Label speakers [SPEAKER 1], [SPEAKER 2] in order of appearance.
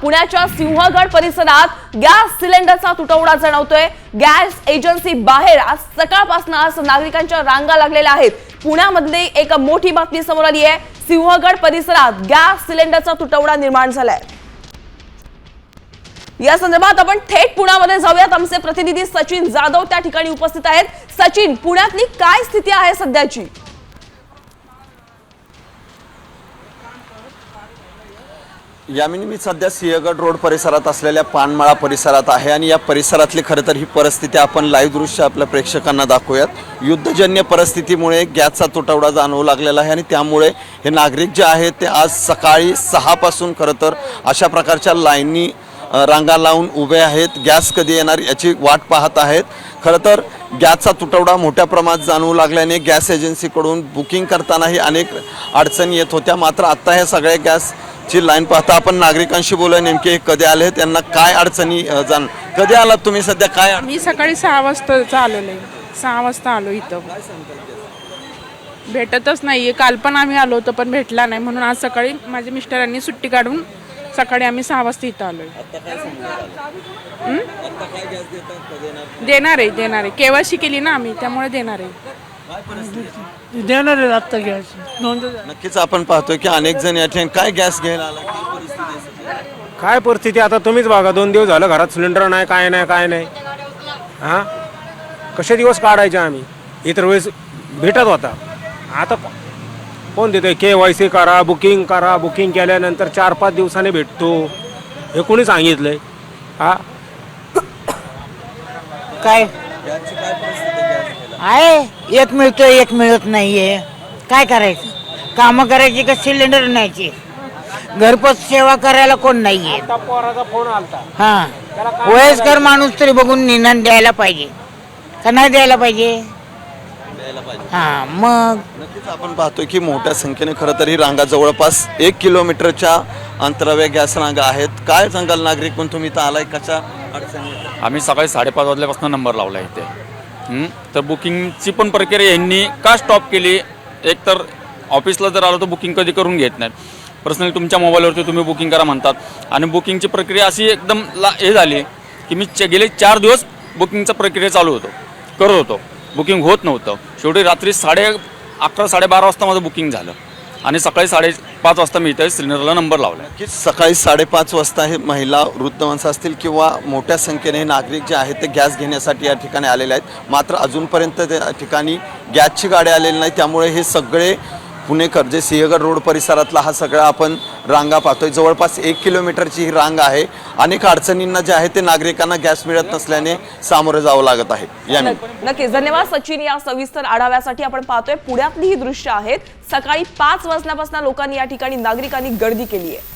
[SPEAKER 1] पुण्याच्या सिंहगड परिसरात गॅस सिलेंडरचा तुटवडा जाणवतोय। गॅस एजन्सी बाहेर आज सकाळपासून नागरिकांच्या रांगा लागलेल्या आहेत। पुण्यामध्ये एक मोठी बातमी समोर आली आहे। सिंहगड परिसरात गॅस सिलेंडरचा तुटवडा निर्माण झालाय। या संदर्भात आपण थेट पुण्यामध्ये जाऊयात। आमचे प्रतिनिधी सचिन जाधव त्या ठिकाणी उपस्थित आहेत। सचिन, पुण्यातली काय स्थिती आहे सध्याची?
[SPEAKER 2] यामिनी मी सध्या सिंहगड रोड परिसरात असलेल्या पानमाळा परिसरात आहे आणि या परिसरातली खरं तर ही परिस्थिती आपण लाईव्ह दृश्य आपल्या प्रेक्षकांना दाखवूयात। युद्धजन्य परिस्थितीमुळे गॅसचा तुटवडा जाणवू लागलेला आहे आणि त्यामुळे हे नागरिक जे आहेत ते आज सकाळी 6 पासून खरं तर अशा प्रकारच्या लाईनी रांगा लावून उभे आहेत। गॅस कधी येणार याची वाट पाहत आहेत। खरं तर गॅसचा तुटवडा मोठ्या प्रमाणात जाणवू लागल्याने गॅस एजन्सीकडून बुकिंग करतानाही अनेक अडचणी येत होत्या। मात्र आता हे सगळे गॅसची लाईन पाहता आपण नागरिकांशी बोलूया। नेमके कधी आले, त्यांना काय अडचणी कधी आलात तुम्ही? सध्या काय?
[SPEAKER 3] मी सकाळी 6 वाजता आलेलो आहे। 6 वाजता आलो इथं। भेटतच नाहीये। काल पण आम्ही आलो होतो पण भेटला नाही, म्हणून आज सकाळी माझ्या मिस्टरांनी सुट्टी काढून सकाळी आम्ही 6 वाजता इथं आलोय। देणार आहे केवायसी केली ना आम्ही, त्यामुळे देणार आहे
[SPEAKER 4] आता गॅस
[SPEAKER 2] नक्कीच आपण पाहतोय की अनेक जण या ठिकाणी काय गॅस घ्यायला आला,
[SPEAKER 5] काय परिस्थिती आता तुम्हीच बघा। 2 दिवस झालं घरात सिलेंडर नाही, काय नाही। हां, कसे दिवस काढायचे आम्ही? इतर वेळेस भेटत होता, आता कोण देतोय? KYC करा, बुकिंग केल्यानंतर 4-5 दिवसाने भेटतो, हे कोणी सांगितलंय? हा
[SPEAKER 4] काय आहे? एक मिळतोय, एक मिळत नाहीये। काय करायचं? कामं करायची का सिलेंडर न्यायची? घरपोच सेवा करायला कोण नाहीये।
[SPEAKER 5] पोराचा फोन आलता।
[SPEAKER 4] हा, वयस्कर माणूस तरी बघून निदान द्यायला पाहिजे का नाही द्यायला पाहिजे? हा, मग
[SPEAKER 2] नक्कीच आपण पाहतोय की मोठ्या संख्येने खरं तर ही रांगा जवळपास 1 किलोमीटरच्या अंतरावर गॅस रांगा आहेत। काय सांगाल नागरिक पण तुम्ही इथं आलाय, कशा अडचणी?
[SPEAKER 6] आम्ही सकाळी 5:30 वाजल्यापासून नंबर लावला इथे। तर बुकिंगची पण प्रक्रिया यांनी का स्टॉप केली? एक तर ऑफिसला जर आलो तर बुकिंग कधी करून घेत नाहीत। पर्सनली तुमच्या मोबाईलवरती तुम्ही बुकिंग करा म्हणतात आणि बुकिंगची प्रक्रिया अशी एकदम हे झाली की मी गेले 4 दिवस बुकिंगचा प्रक्रिया करत होतो, बुकिंग होत नव्हतं। शेवटी रात्री 11:30-12:30 वाजता माझं बुकिंग झालं आणि सकाळी 5:30 वाजता मी इथे सिलेंडरला नंबर लावला।
[SPEAKER 2] की सकाळी 5:30 वाजता हे महिला, वृद्ध माणसं असतील किंवा मोठ्या संख्येने नागरिक जे आहेत ते गॅस घेण्यासाठी या ठिकाणी आलेले आहेत। मात्र अजूनपर्यंत त्या ठिकाणी गॅसची गाडी आलेली नाही, त्यामुळे हे सगळे पुणेकर जे सिंहगड रोड परिसरातला हा सगळा आपण रांगा पाहतोय। जवळपास 1 किलोमीटरची ही रांग आहे। अनेक अडचणींना जे आहे ते नागरिकांना गॅस मिळत नसल्याने सामोरं जावं लागत आहे।
[SPEAKER 1] नक्कीच धन्यवाद सचिन या सविस्तर आढाव्यासाठी। आपण पाहतोय पुण्यातली ही दृश्य आहेत। सकाळी 5 वाजल्यापासून लोकांनी या ठिकाणी नागरिकांनी गर्दी केली आहे।